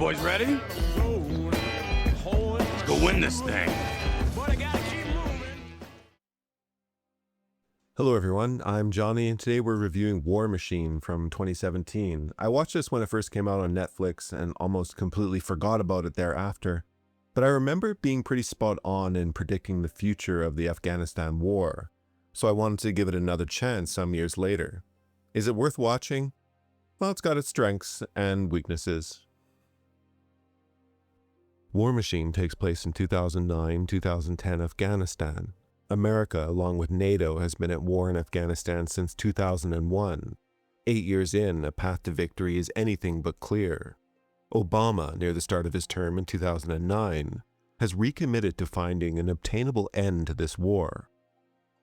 boys ready? Let's go win this thing. Hello everyone, I'm Johnny and today we're reviewing War Machine from 2017. I watched this when it first came out on Netflix and almost completely forgot about it thereafter. But I remember it being pretty spot on in predicting the future of the Afghanistan war, so I wanted to give it another chance some years later. Is it worth watching? Well, it's got its strengths and weaknesses. War Machine takes place in 2009-2010 Afghanistan. America, along with NATO, has been at war in Afghanistan since 2001. 8 years in, a path to victory is anything but clear. Obama, near the start of his term in 2009, has recommitted to finding an obtainable end to this war.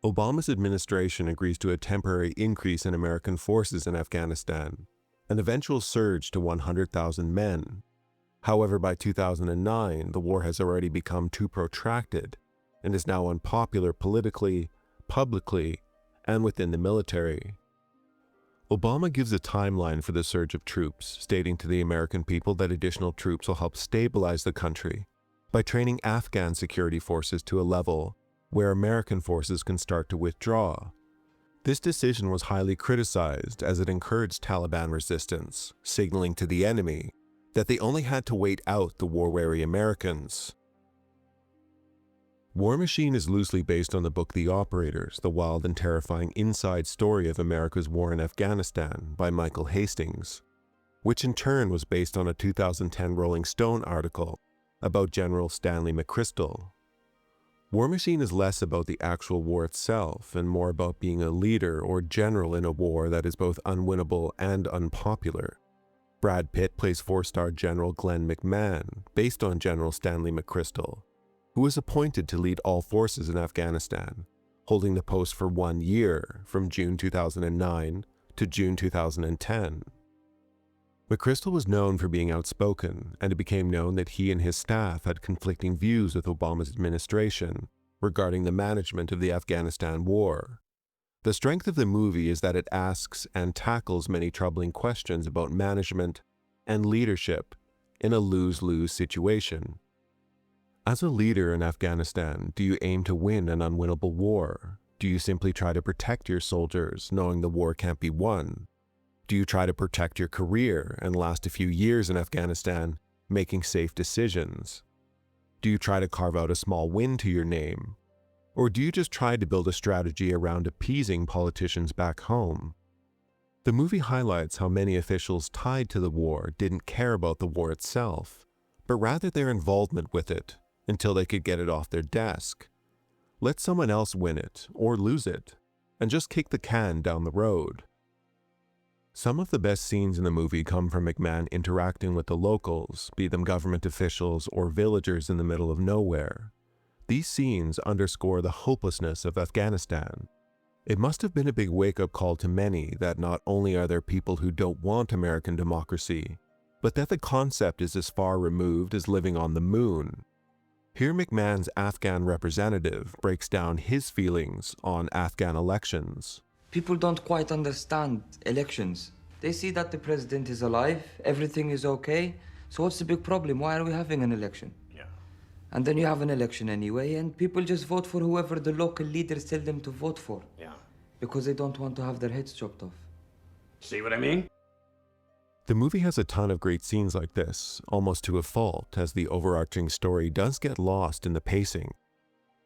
Obama's administration agrees to a temporary increase in American forces in Afghanistan, an eventual surge to 100,000 men. However, by 2009, the war has already become too protracted and is now unpopular politically, publicly, and within the military. Obama gives a timeline for the surge of troops, stating to the American people that additional troops will help stabilize the country by training Afghan security forces to a level where American forces can start to withdraw. This decision was highly criticized as it encouraged Taliban resistance, signaling to the enemy that they only had to wait out the war-weary Americans. War Machine is loosely based on the book The Operators, the wild and terrifying inside story of America's war in Afghanistan by Michael Hastings, which in turn was based on a 2010 Rolling Stone article about General Stanley McChrystal. War Machine is less about the actual war itself and more about being a leader or general in a war that is both unwinnable and unpopular. Brad Pitt plays 4-star General Glenn McMahon, based on General Stanley McChrystal, who was appointed to lead all forces in Afghanistan, holding the post for 1 year, from June 2009 to June 2010. McChrystal was known for being outspoken, and it became known that he and his staff had conflicting views with Obama's administration regarding the management of the Afghanistan war. The strength of the movie is that it asks and tackles many troubling questions about management and leadership in a lose-lose situation. As a leader in Afghanistan, do you aim to win an unwinnable war? Do you simply try to protect your soldiers, knowing the war can't be won? Do you try to protect your career and last a few years in Afghanistan, making safe decisions? Do you try to carve out a small win to your name? Or do you just try to build a strategy around appeasing politicians back home? The movie highlights how many officials tied to the war didn't care about the war itself, but rather their involvement with it, until they could get it off their desk. Let someone else win it, or lose it, and just kick the can down the road. Some of the best scenes in the movie come from McMahon interacting with the locals, be them government officials or villagers in the middle of nowhere. These scenes underscore the hopelessness of Afghanistan. It must have been a big wake-up call to many that not only are there people who don't want American democracy, but that the concept is as far removed as living on the moon. Here McMahon's Afghan representative breaks down his feelings on Afghan elections. People don't quite understand elections. They see that the president is alive, everything is okay, so what's the big problem? Why are we having an election? Yeah. And then you have an election anyway, and people just vote for whoever the local leaders tell them to vote for. Yeah. Because they don't want to have their heads chopped off. See what I mean? The movie has a ton of great scenes like this, almost to a fault, as the overarching story does get lost in the pacing.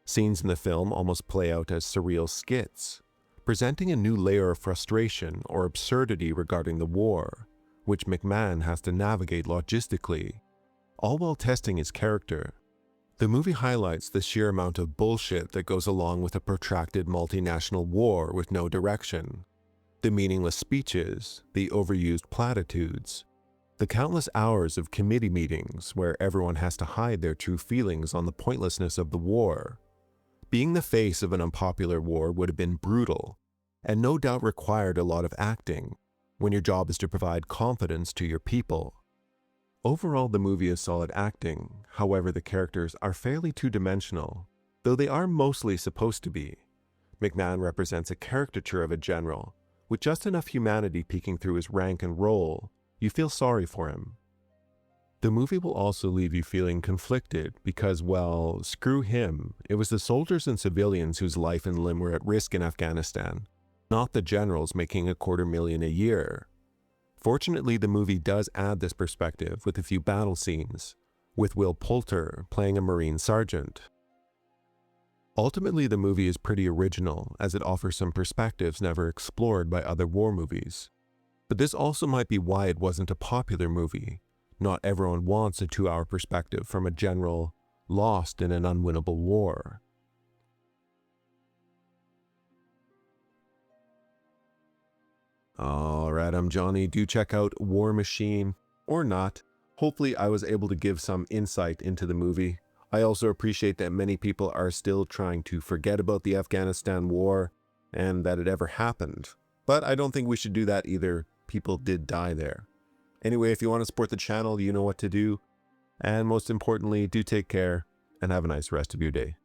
Scenes in the film almost play out as surreal skits, presenting a new layer of frustration or absurdity regarding the war, which McMahon has to navigate logistically, all while testing his character. The movie highlights the sheer amount of bullshit that goes along with a protracted multinational war with no direction. The meaningless speeches, the overused platitudes, the countless hours of committee meetings where everyone has to hide their true feelings on the pointlessness of the war. Being the face of an unpopular war would have been brutal, and no doubt required a lot of acting, when your job is to provide confidence to your people. Overall, the movie is solid acting, however the characters are fairly two-dimensional, though they are mostly supposed to be. McMahon represents a caricature of a general, with just enough humanity peeking through his rank and role. You feel sorry for him. The movie will also leave you feeling conflicted because, well, screw him. It was the soldiers and civilians whose life and limb were at risk in Afghanistan, not the generals making $250,000 a year. Fortunately, the movie does add this perspective with a few battle scenes, with Will Poulter playing a Marine sergeant. Ultimately, the movie is pretty original as it offers some perspectives never explored by other war movies. But this also might be why it wasn't a popular movie. Not everyone wants a 2-hour perspective from a general lost in an unwinnable war. Alright, I'm Johnny. Do check out War Machine, or not. Hopefully I was able to give some insight into the movie. I also appreciate that many people are still trying to forget about the Afghanistan war and that it ever happened. But I don't think we should do that either. People did die there. Anyway, if you want to support the channel, you know what to do. And most importantly, do take care and have a nice rest of your day.